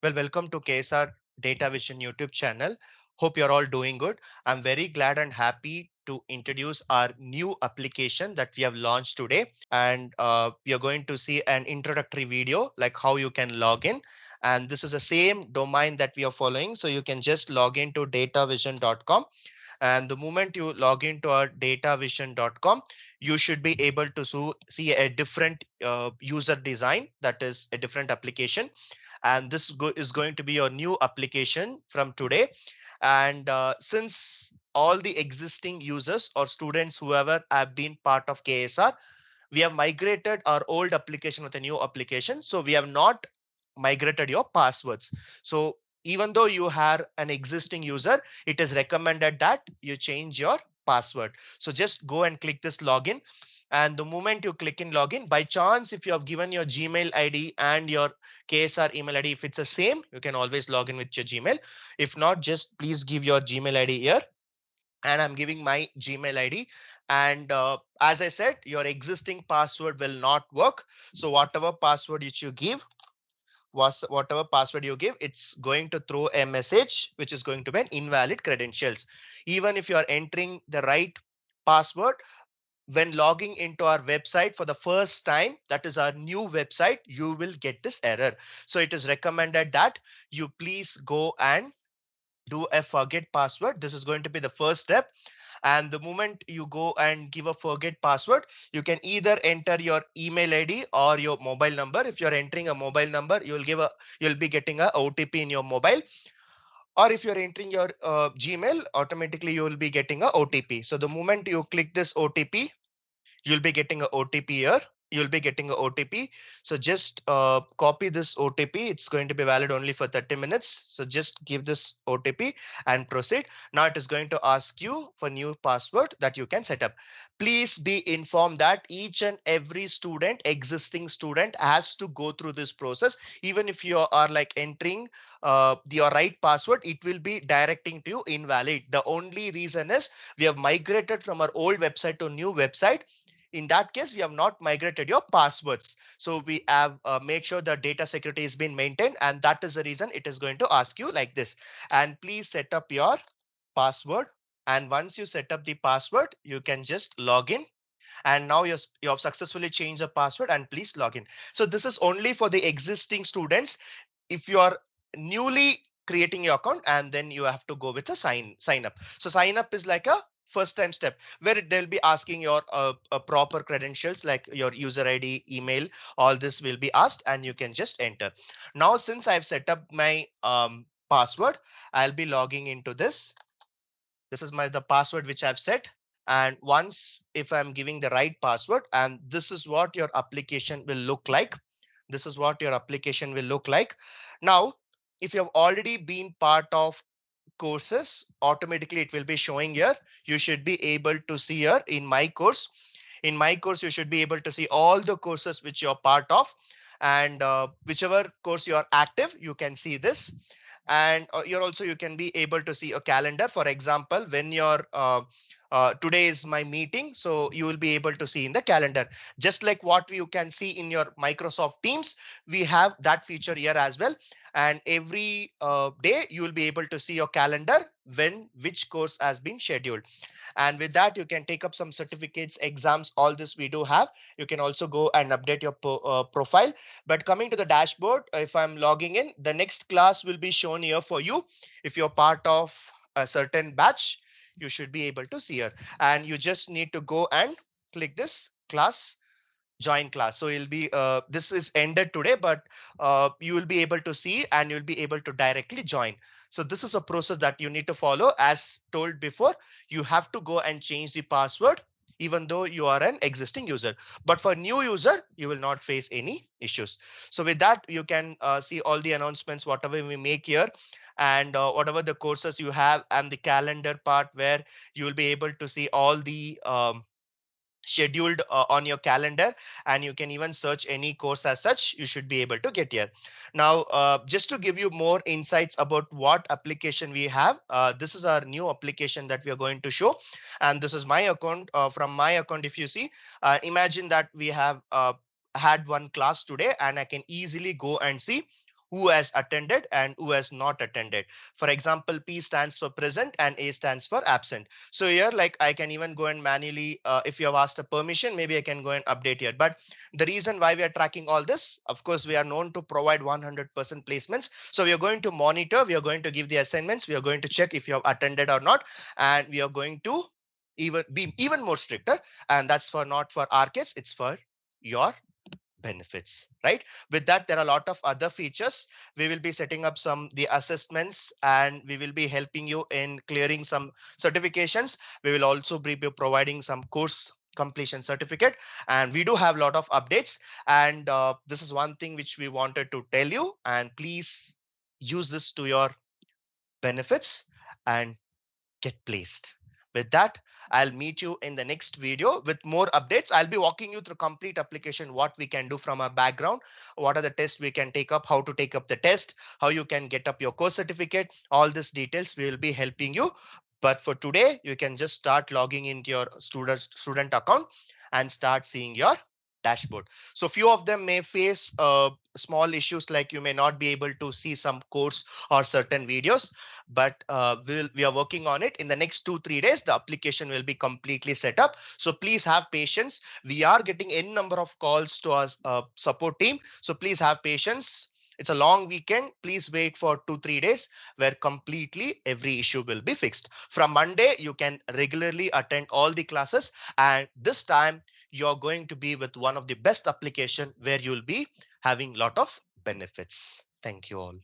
Well, welcome to KSR Data Vision YouTube channel. Hope you're all doing good. I'm very glad and happy to introduce our new application that we have launched today. And we are going to see an introductory video like how you can log in. And this is the same domain that we are following. So you can just log into datavision.com. And the moment you log into our datavision.com, you should be able to see a different user design, that is a different application. And this is going to be your new application from today. And since all the existing users or students whoever have been part of KSR, we have migrated our old application with a new application, so we have not migrated your passwords. So even though you are an existing user, it is recommended that you change your password. So just go and click this login. And the moment you click in login, by chance if you have given your Gmail ID and your KSR email ID, if it's the same, you can always log in with your Gmail. If not, just please give your Gmail ID here. And I'm giving my Gmail ID. And as I said, your existing password will not work. So whatever password which you give, whatever password you give, it's going to throw a message which is going to be an invalid credentials. Even if you are entering the right password, when logging into our website for the first time, that is our new website, you will get this error. So it is recommended that you please go and do a forget password. This is going to be the first step. And the moment you go and give a forget password, you can either enter your email ID or your mobile number. If you're entering a mobile number, you'll be getting a OTP in your mobile. Or if you're entering your Gmail, automatically you will be getting a OTP. So the moment you click this OTP, you'll be getting a OTP here. You'll be getting a OTP. So just copy this OTP. It's going to be valid only for 30 minutes. So just give this OTP and proceed. Now it is going to ask you for new password that you can set up. Please be informed that each and every student, existing student, has to go through this process. Even if you are like entering your right password, it will be directing to you invalid. The only reason is we have migrated from our old website to new website. In that case, we have not migrated your passwords. So we have made sure the data security has been maintained, and that is the reason it is going to ask you like this. And please set up your password. And once you set up the password, you can just log in. And now you have successfully changed the password, and please log in. So this is only for the existing students. If you are newly creating your account, and then you have to go with a sign up. So sign up is like a first time step where they'll be asking your proper credentials like your user ID, email. All this will be asked, and you can just enter. Now since I've set up my password, I'll be logging into this. This is my the password which I've set. And once if I'm giving the right password, and this is what your application will look like. This is what your application will look like. Now if you have already been part of courses, automatically it will be showing here. You should be able to see here in my course. In my course, you should be able to see all the courses which you're part of. And whichever course you are active, you can see this. And you're also you can be able to see a calendar. For example, when you're today is my meeting, so you will be able to see in the calendar, just like what you can see in your Microsoft Teams. We have that feature here as well. And every day you will be able to see your calendar when which course has been scheduled. And with that, you can take up some certificates, exams, all this we do have. You can also go and update your profile. But coming to the dashboard, if I'm logging in, the next class will be shown here for you. If you're part of a certain batch, you should be able to see here. And you just need to go and click this class, join class. So you'll be this is ended today, but you will be able to see and you'll be able to directly join. So this is a process that you need to follow. As told before, you have to go and change the password even though you are an existing user. But for new user, you will not face any issues. So with that, you can see all the announcements whatever we make here, and whatever the courses you have, and the calendar part where you will be able to see all the scheduled on your calendar. And you can even search any course as such. You should be able to get here. Now just to give you more insights about what application we have, this is our new application that we are going to show. And this is my account. From my account, if you see, imagine that we have had one class today, and I can easily go and see who has attended and who has not attended. For example, P stands for present and A stands for absent. So here, like, I can even go and manually, if you have asked a permission, maybe I can go and update here. But the reason why we are tracking all this, of course, we are known to provide 100% placements. So we are going to monitor, we are going to give the assignments, we are going to check if you have attended or not, and we are going to even be even more stricter. And that's for not for our kids, it's for your benefits, right? With that, there are a lot of other features. We will be setting up some the assessments, and we will be helping you in clearing some certifications. We will also be providing some course completion certificate, and we do have a lot of updates. And this is one thing which we wanted to tell you, and please use this to your benefits and get placed. With that, I'll meet you in the next video with more updates. I'll be walking you through complete application, what we can do from our background, what are the tests we can take up, how to take up the test, how you can get up your course certificate. All these details we will be helping you. But for today, you can just start logging into your student account and start seeing your dashboard. So few of them may face small issues, like you may not be able to see some course or certain videos, but we are working on it. In the next 2-3 days, the application will be completely set up. So please have patience. We are getting n number of calls to our support team, so please have patience. It's a long weekend. Please wait for 2-3 days where completely every issue will be fixed. From Monday, you can regularly attend all the classes, and this time you're going to be with one of the best application where you'll be having lot of benefits. Thank you all.